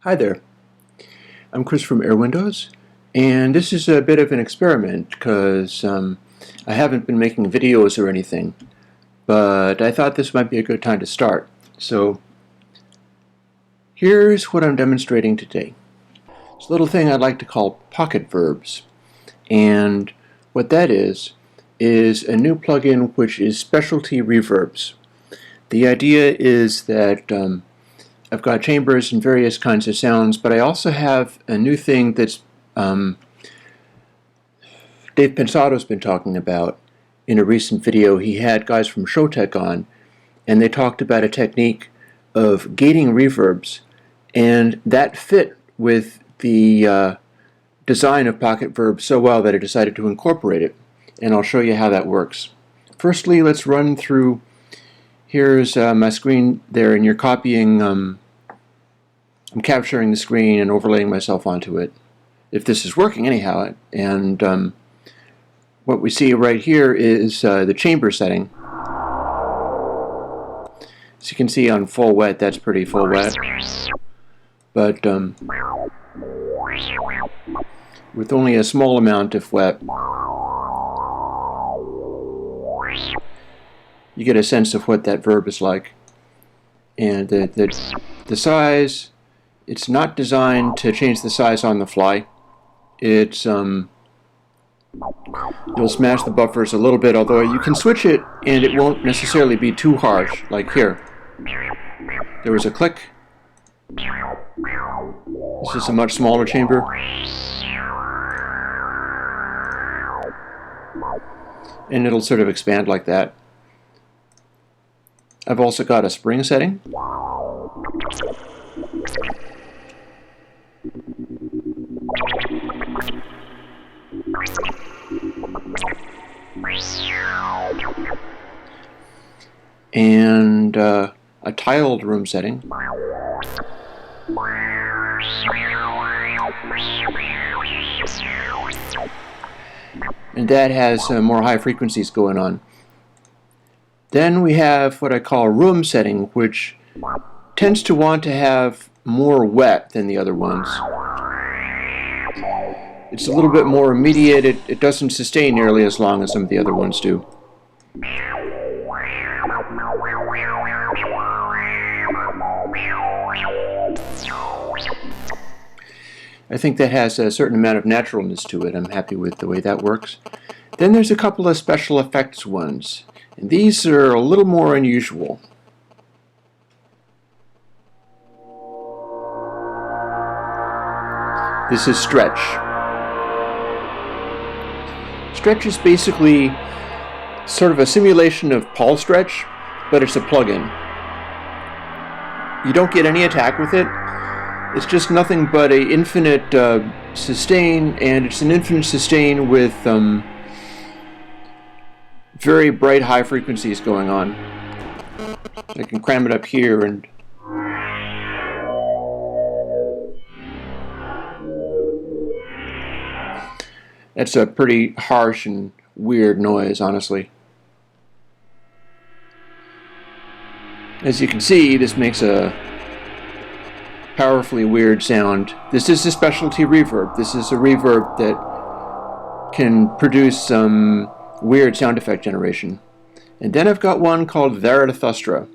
Hi there, I'm Chris from Airwindows, and this is a bit of an experiment because I haven't been making videos or anything, but I thought this might be a good time to start. So here's what I'm demonstrating today. It's a little thing I'd like to call PocketVerbs, and what that is a new plugin which is specialty reverbs. The idea is that I've got chambers and various kinds of sounds, but I also have a new thing that's Dave Pensado's been talking about in a recent video. He had guys from Showtech on, and they talked about a technique of gating reverbs, and that fit with the design of PocketVerbs so well that I decided to incorporate it, and I'll show you how that works. Firstly, let's run through. Here's my screen there, and you're copying, I'm capturing the screen and overlaying myself onto it, if this is working anyhow. And what we see right here is the chamber setting. As you can see on full wet, that's pretty full wet. But with only a small amount of wet, you get a sense of what that verb is like. And the size, it's not designed to change the size on the fly. It's you'll smash the buffers a little bit, although you can switch it and it won't necessarily be too harsh, like here. There was a click. This is a much smaller chamber. And it'll sort of expand like that. I've also got a spring setting. And a tiled room setting. And that has more high frequencies going on. Then we have what I call room setting, which tends to want to have more wet than the other ones. It's a little bit more immediate. It doesn't sustain nearly as long as some of the other ones do. I think that has a certain amount of naturalness to it. I'm happy with the way that works. Then there's a couple of special effects ones, and these are a little more unusual. This is stretch. Stretch is basically sort of a simulation of Paul stretch, but it's a plugin. You don't get any attack with it. It's just nothing but an infinite sustain, and it's an infinite sustain with very bright high frequencies going on. I can cram it up here, and that's a pretty harsh and weird noise, honestly. As you can see, this makes a powerfully weird sound. This is a specialty reverb. This is a reverb that can produce some weird sound effect generation. And then I've got one called Zarathustra.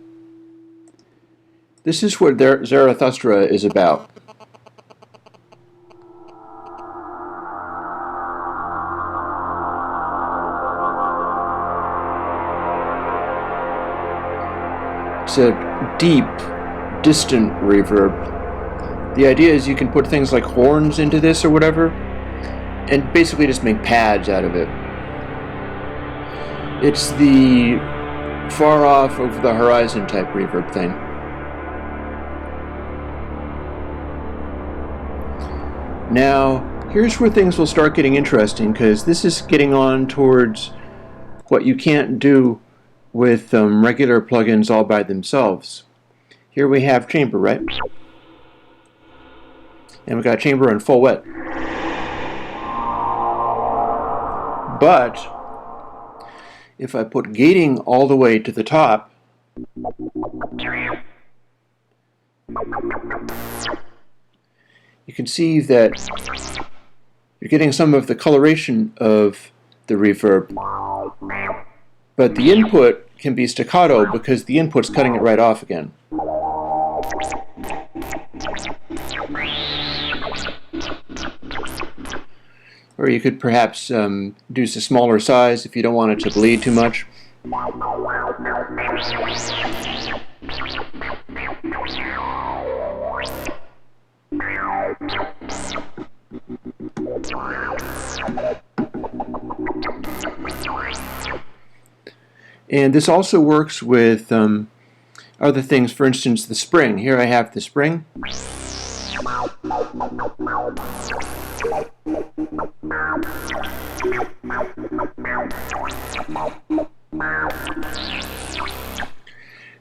This is what Zarathustra is about. It's a deep, distant reverb. The idea is you can put things like horns into this or whatever, and basically just make pads out of it. It's the far off over the horizon type reverb thing. Now, here's where things will start getting interesting, because this is getting on towards what you can't do with regular plugins all by themselves. Here we have chamber, right? And we got chamber and full wet. But if I put gating all the way to the top, you can see that you're getting some of the coloration of the reverb, but the input can be staccato because the input's cutting it right off again. Or you could perhaps do a smaller size if you don't want it to bleed too much. And this also works with other things. For instance, the spring. Here I have the spring.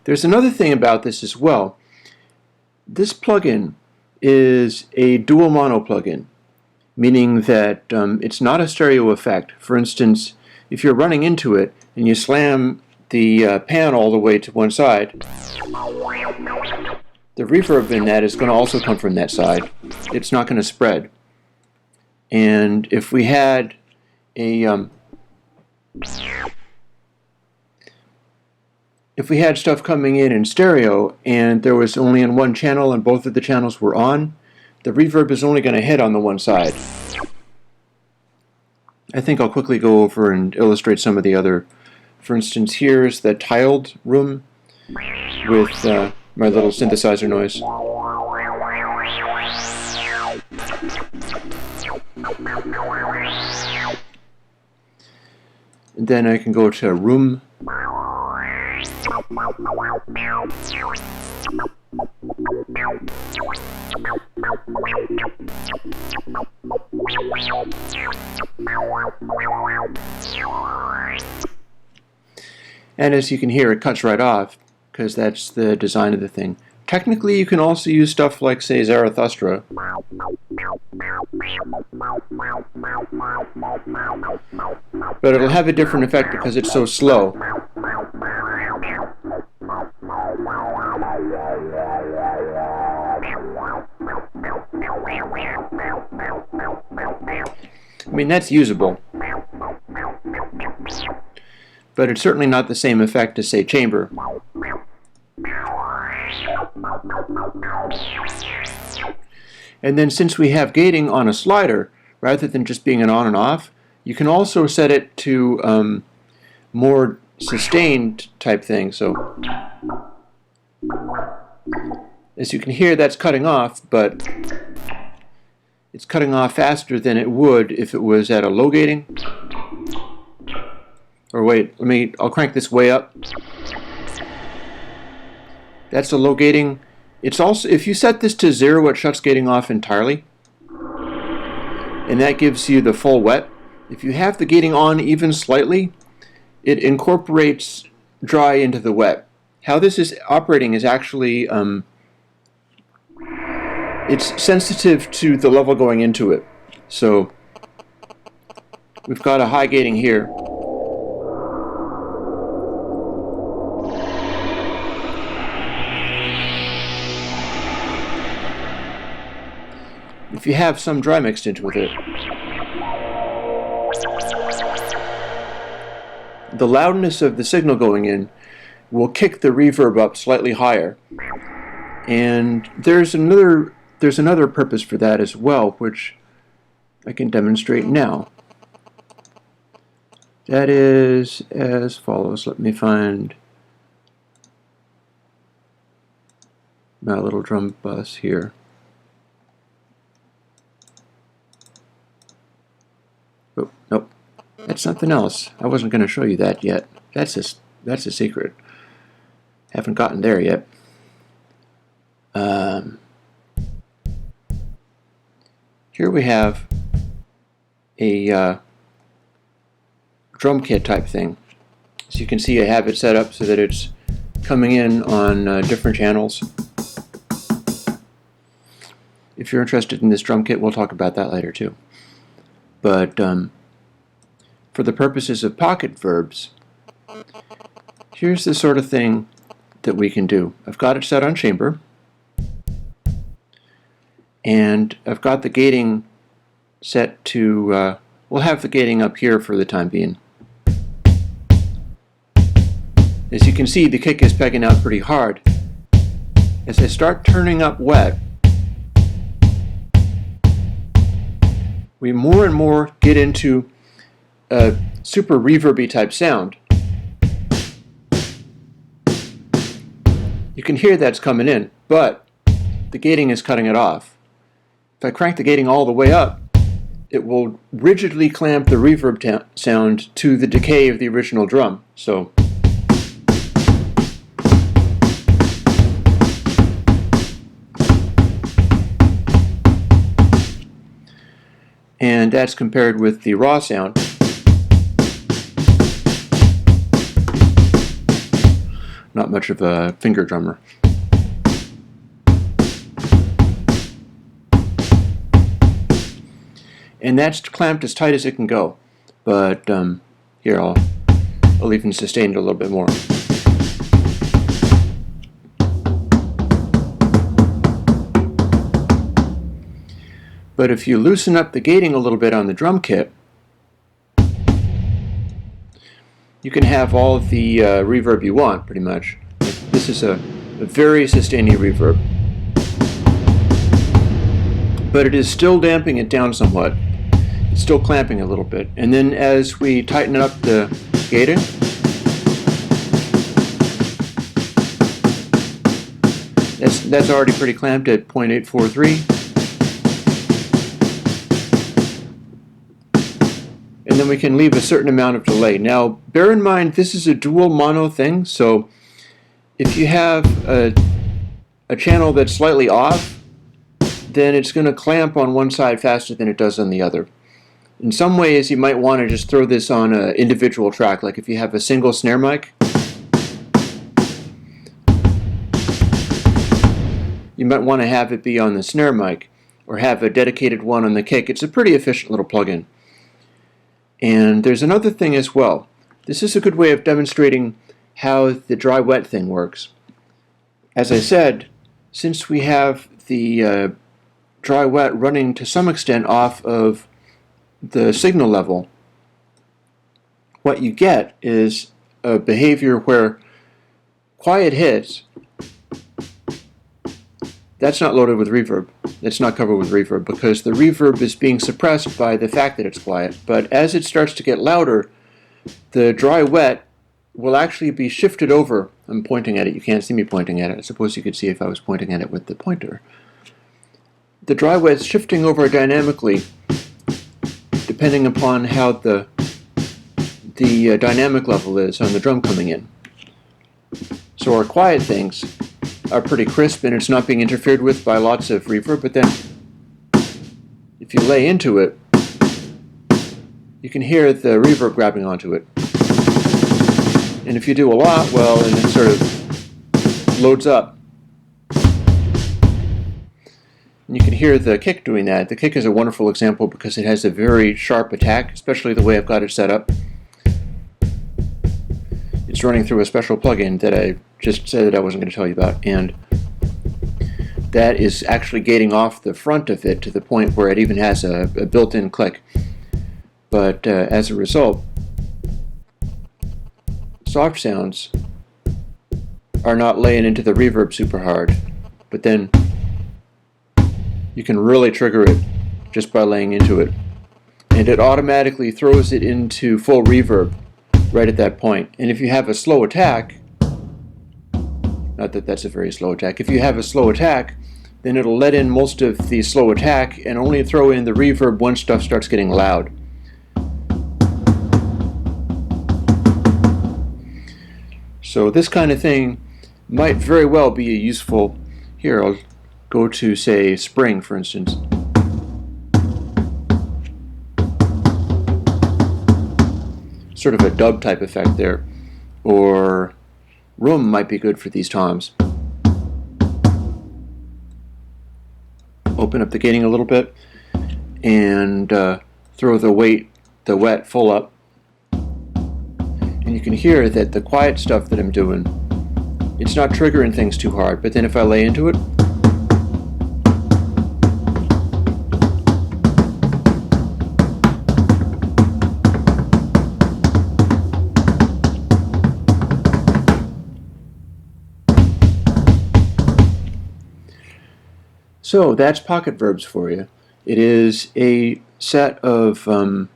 There's another thing about this as well. This plugin is a dual mono plugin, meaning that it's not a stereo effect. For instance, if you're running into it and you slam the pan all the way to one side, the reverb in that is going to also come from that side. It's not going to spread. And if we had stuff coming in stereo and there was only in one channel and both of the channels were on, the reverb is only going to hit on the one side. I think I'll quickly go over and illustrate some of the other. For instance, here's the tiled room with my little synthesizer noise. And then I can go to room. And as you can hear, it cuts right off because that's the design of the thing. Technically, you can also use stuff like, say, Zarathustra. But it'll have a different effect because it's so slow. I mean, that's usable. But it's certainly not the same effect as, say, chamber. And then since we have gating on a slider, rather than just being an on and off, you can also set it to more sustained type thing. So as you can hear, that's cutting off, but it's cutting off faster than it would if it was at a low gating. Or wait, I'll crank this way up. That's a low gating. It's also, if you set this to 0, it shuts gating off entirely. And that gives you the full wet. If you have the gating on even slightly, it incorporates dry into the wet. How this is operating is actually, it's sensitive to the level going into it. So we've got a high gating here. If you have some dry mixed into with it. The loudness of the signal going in will kick the reverb up slightly higher. And there's another purpose for that as well, which I can demonstrate now. That is as follows. Let me find my little drum bus here. Oh, nope. That's something else. I wasn't going to show you that yet. That's a secret. Haven't gotten there yet. Here we have a drum kit type thing. As you can see, I have it set up so that it's coming in on different channels. If you're interested in this drum kit, we'll talk about that later too. But for the purposes of PocketVerbs, here's the sort of thing that we can do. I've got it set on chamber, And I've got the gating set to, we'll have the gating up here for the time being. As you can see, the kick is pegging out pretty hard. As I start turning up wet, we more and more get into a super reverby type sound. You can hear that's coming in, but the gating is cutting it off. If I crank the gating all the way up, it will rigidly clamp the reverb sound to the decay of the original drum. So and that's compared with the raw sound. Not much of a finger drummer. And that's clamped as tight as it can go. But here I'll even sustain it a little bit more. But if you loosen up the gating a little bit on the drum kit, you can have all of the reverb you want, pretty much. This is a very sustaining reverb. But it is still damping it down somewhat. It's still clamping a little bit. And then as we tighten up the gating, that's already pretty clamped at 0.843. And then we can leave a certain amount of delay. Now, bear in mind, this is a dual mono thing, so if you have a channel that's slightly off, then it's going to clamp on one side faster than it does on the other. In some ways, you might want to just throw this on an individual track, like if you have a single snare mic, you might want to have it be on the snare mic, or have a dedicated one on the kick. It's a pretty efficient little plugin. And there's another thing as well. This is a good way of demonstrating how the dry-wet thing works. As I said, since we have the dry-wet running to some extent off of the signal level, what you get is a behavior where quiet hits, that's not loaded with reverb. It's not covered with reverb because the reverb is being suppressed by the fact that it's quiet. But as it starts to get louder, the dry-wet will actually be shifted over. I'm pointing at it. You can't see me pointing at it. I suppose you could see if I was pointing at it with the pointer. The dry-wet's shifting over dynamically depending upon how the dynamic level is on the drum coming in. So our quiet things are pretty crisp and it's not being interfered with by lots of reverb, but then if you lay into it, you can hear the reverb grabbing onto it. And if you do a lot, well, and it sort of loads up. And you can hear the kick doing that. The kick is a wonderful example because it has a very sharp attack, especially the way I've got it set up. It's running through a special plugin that I just said that I wasn't going to tell you about, and that is actually gating off the front of it to the point where it even has a built-in click. But as a result, soft sounds are not laying into the reverb super hard, but then you can really trigger it just by laying into it. And it automatically throws it into full reverb right at that point. And if you have a slow attack, not that that's a very slow attack, if you have a slow attack, then it'll let in most of the slow attack and only throw in the reverb when stuff starts getting loud. So this kind of thing might very well be a useful, here I'll go to say Spring for instance. Sort of a dub type effect there, or Room might be good for these toms. Open up the gating a little bit and throw the wet full up, and you can hear that the quiet stuff that I'm doing, it's not triggering things too hard, but then if I lay into it, So that's PocketVerbs for you. It is a set of reverbs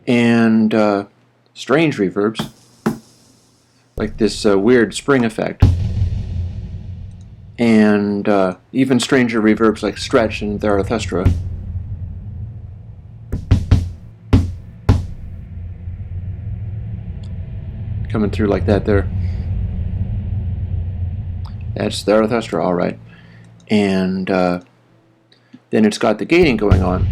and strange reverbs, like this weird spring effect, and even stranger reverbs like stretch and Zarathustra. Coming through like that there. That's Zarathustra, all right. And then it's got the gating going on.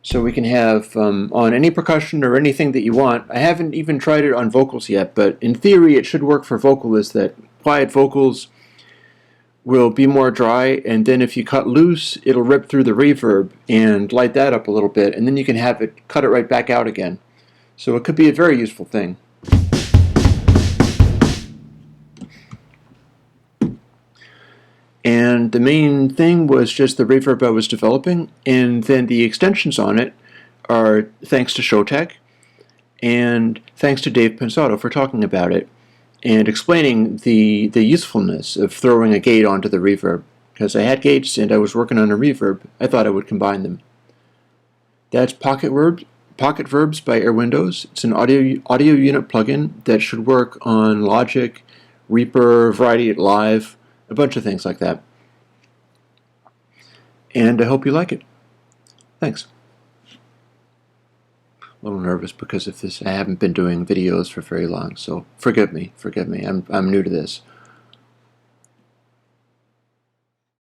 So we can have on any percussion or anything that you want. I haven't even tried it on vocals yet, but in theory it should work for vocalists, that quiet vocals will be more dry, and then if you cut loose, it'll rip through the reverb and light that up a little bit, and then you can have it cut it right back out again. So it could be a very useful thing. And the main thing was just the reverb I was developing, and then the extensions on it are thanks to Showtech, and thanks to Dave Pensato for talking about it and explaining the usefulness of throwing a gate onto the reverb. Because I had gates and I was working on a reverb, I thought I would combine them. That's PocketVerbs by Airwindows. It's an audio unit plugin that should work on Logic, Reaper, Variety Live, a bunch of things like that. And I hope you like it. Thanks. A little nervous because of this. I haven't been doing videos for very long, so forgive me. I'm new to this.